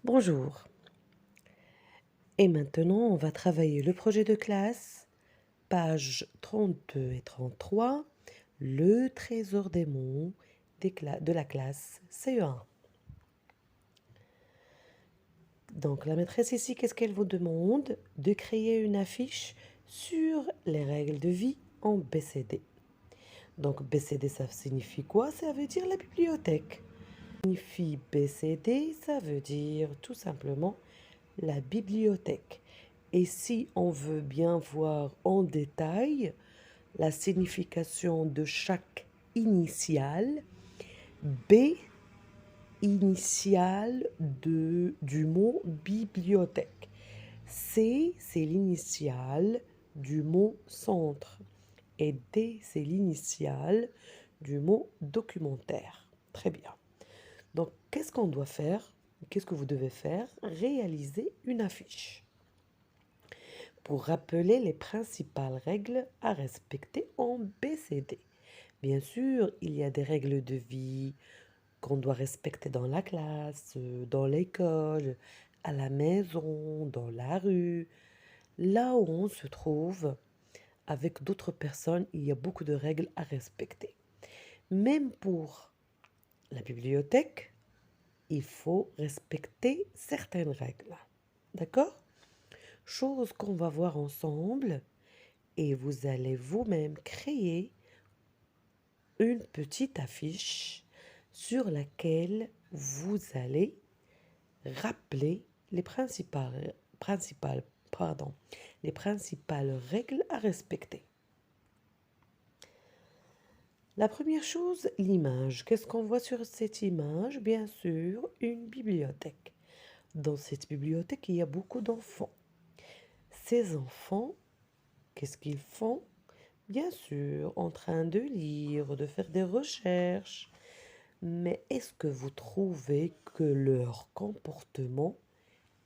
Bonjour. Et maintenant, on va travailler le projet de classe, pages 32 et 33, le trésor des mots de la classe CE1. Donc, la maîtresse ici, qu'est-ce qu'elle vous demande? De créer une affiche sur les règles de vie en BCD. Donc, BCD, ça signifie quoi? Ça veut dire la bibliothèque. Signifie BCD, ça veut dire tout simplement la bibliothèque. Et si on veut bien voir en détail la signification de chaque initiale, B, initiale du mot bibliothèque. C, c'est l'initiale du mot centre. Et D, c'est l'initiale du mot documentaire. Très bien. Donc, qu'est-ce qu'on doit faire? Qu'est-ce que vous devez faire? Réaliser une affiche pour rappeler les principales règles à respecter en BCD. Bien sûr, il y a des règles de vie qu'on doit respecter dans la classe, dans l'école, à la maison, dans la rue. Là où on se trouve avec d'autres personnes, il y a beaucoup de règles à respecter. Même pour la bibliothèque, il faut respecter certaines règles. D'accord? Chose qu'on va voir ensemble et vous allez vous-même créer une petite affiche sur laquelle vous allez rappeler les principales règles à respecter. La première chose, l'image. Qu'est-ce qu'on voit sur cette image? Bien sûr, une bibliothèque. Dans cette bibliothèque, il y a beaucoup d'enfants. Ces enfants, qu'est-ce qu'ils font? Bien sûr, en train de lire, de faire des recherches. Mais est-ce que vous trouvez que leur comportement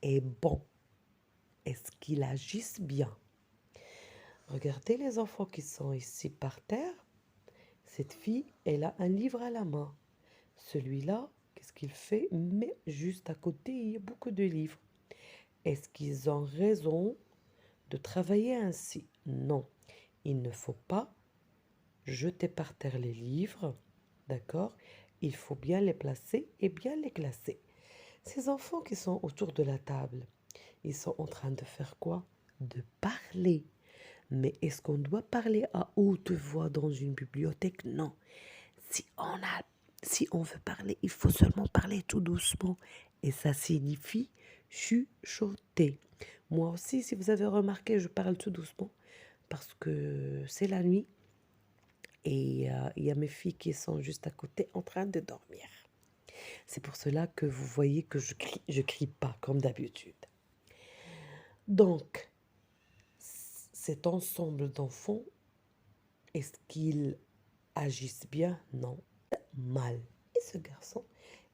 est bon? Est-ce qu'ils agissent bien? Regardez les enfants qui sont ici par terre. Cette fille, elle a un livre à la main. Celui-là, qu'est-ce qu'il fait? Mais juste à côté, il y a beaucoup de livres. Est-ce qu'ils ont raison de travailler ainsi? Non. Il ne faut pas jeter par terre les livres, d'accord? Il faut bien les placer et bien les classer. Ces enfants qui sont autour de la table, ils sont en train de faire quoi? De parler. Mais est-ce qu'on doit parler à haute voix dans une bibliothèque? Non. Si on a, si on veut parler, il faut seulement parler tout doucement. Et ça signifie chuchoter. Moi aussi, si vous avez remarqué, je parle tout doucement parce que c'est la nuit et il y a mes filles qui sont juste à côté en train de dormir. C'est pour cela que vous voyez que je crie pas comme d'habitude. Donc, cet ensemble d'enfants, est-ce qu'ils agissent bien? Non, mal. Et ce garçon,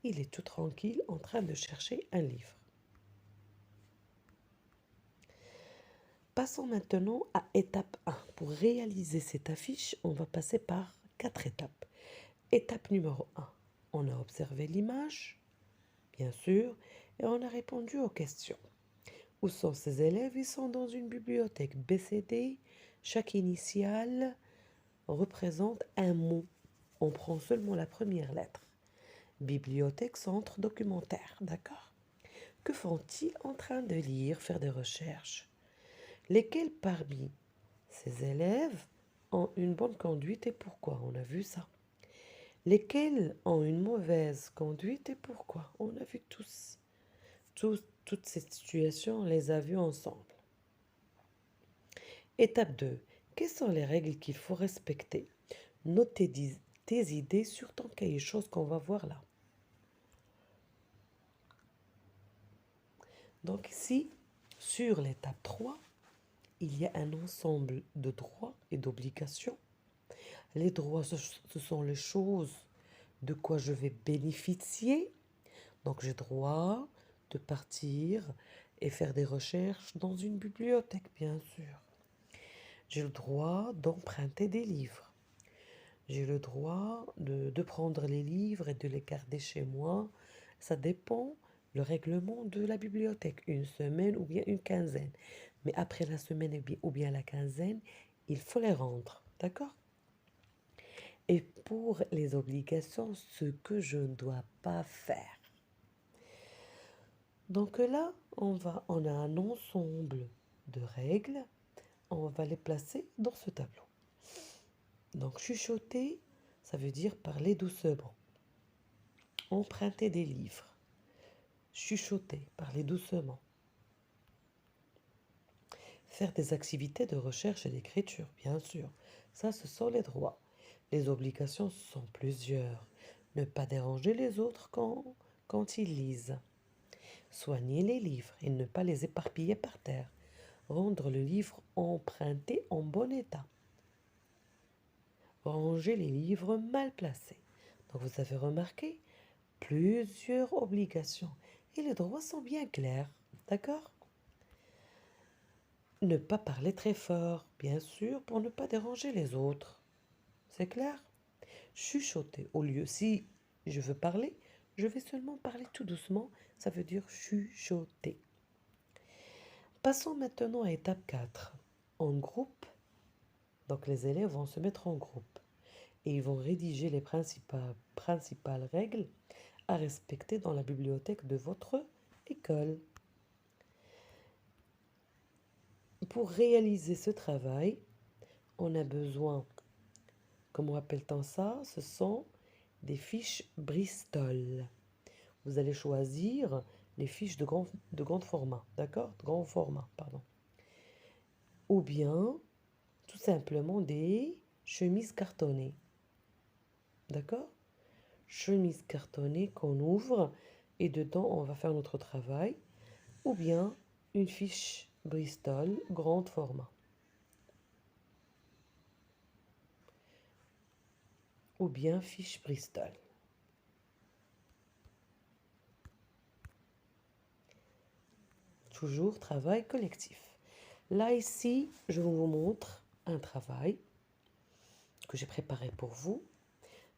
il est tout tranquille en train de chercher un livre. Passons maintenant à étape 1. Pour réaliser cette affiche, on va passer par 4 étapes. Étape numéro 1. On a observé l'image, bien sûr, et on a répondu aux questions. Où sont ces élèves? Ils sont dans une bibliothèque BCD. Chaque initiale représente un mot. On prend seulement la première lettre. Bibliothèque, centre, documentaire, d'accord? Que font-ils en train de lire, faire des recherches? Lesquels parmi ces élèves ont une bonne conduite et pourquoi? On a vu ça. Lesquels ont une mauvaise conduite et pourquoi? On a vu tous. Toutes ces situations, on les a vues ensemble. Étape 2. Quelles sont les règles qu'il faut respecter? Notez tes idées sur ton cahier, chose qu'on va voir là. Donc ici, sur l'étape 3, il y a un ensemble de droits et d'obligations. Les droits, ce sont les choses de quoi je vais bénéficier. Donc j'ai droit de partir et faire des recherches dans une bibliothèque, bien sûr. J'ai le droit d'emprunter des livres. J'ai le droit de prendre les livres et de les garder chez moi. Ça dépend le règlement de la bibliothèque, une semaine ou bien une quinzaine. Mais après la semaine ou bien la quinzaine, il faut les rendre. D'accord? Et pour les obligations, ce que je ne dois pas faire. Donc là, on a un ensemble de règles. On va les placer dans ce tableau. Donc chuchoter, ça veut dire parler doucement. Emprunter des livres. Chuchoter, parler doucement. Faire des activités de recherche et d'écriture, bien sûr. Ça, ce sont les droits. Les obligations sont plusieurs. Ne pas déranger les autres quand ils lisent. Soigner les livres et ne pas les éparpiller par terre. Rendre le livre emprunté en bon état. Ranger les livres mal placés. Donc vous avez remarqué plusieurs obligations. Et les droits sont bien clairs. D'accord? Ne pas parler très fort, bien sûr, pour ne pas déranger les autres. C'est clair? Chuchoter. Au lieu, si je veux parler, je vais seulement parler tout doucement. Ça veut dire chuchoter. Passons maintenant à étape 4. En groupe, donc les élèves vont se mettre en groupe et ils vont rédiger les principales règles à respecter dans la bibliothèque de votre école. Pour réaliser ce travail, on a besoin, comment appelle-t-on ça? Ce sont des fiches Bristol. Vous allez choisir les fiches de grand format, d'accord? De grand format, pardon. Ou bien, tout simplement, des chemises cartonnées. D'accord? Chemises cartonnées qu'on ouvre et dedans, on va faire notre travail. Ou bien, une fiche Bristol, grand format. Ou bien, fiche Bristol. Toujours travail collectif. Là, ici, je vous montre un travail que j'ai préparé pour vous.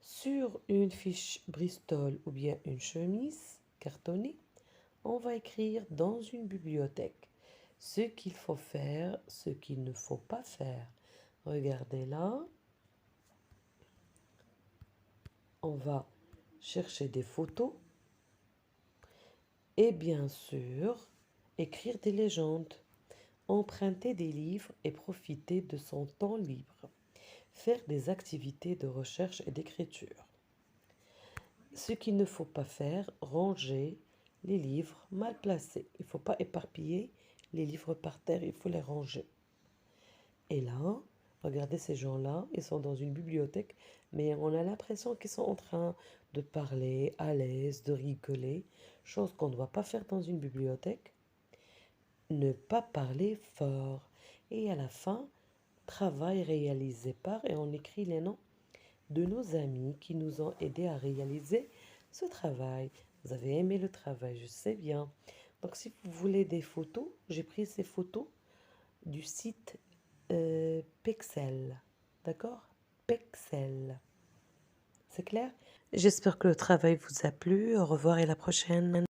Sur une fiche Bristol ou bien une chemise cartonnée, on va écrire dans une bibliothèque ce qu'il faut faire, ce qu'il ne faut pas faire. Regardez là. On va chercher des photos et bien sûr écrire des légendes, emprunter des livres et profiter de son temps libre. Faire des activités de recherche et d'écriture. Ce qu'il ne faut pas faire, ranger les livres mal placés. Il ne faut pas éparpiller les livres par terre, il faut les ranger. Et là, regardez ces gens-là, ils sont dans une bibliothèque, mais on a l'impression qu'ils sont en train de parler à l'aise, de rigoler, chose qu'on ne doit pas faire dans une bibliothèque. Ne pas parler fort. Et à la fin, travail réalisé par, et on écrit les noms de nos amis qui nous ont aidés à réaliser ce travail. Vous avez aimé le travail, je sais bien. Donc si vous voulez des photos, j'ai pris ces photos du site Pexel. D'accord? Pexel. C'est clair? J'espère que le travail vous a plu. Au revoir et à la prochaine.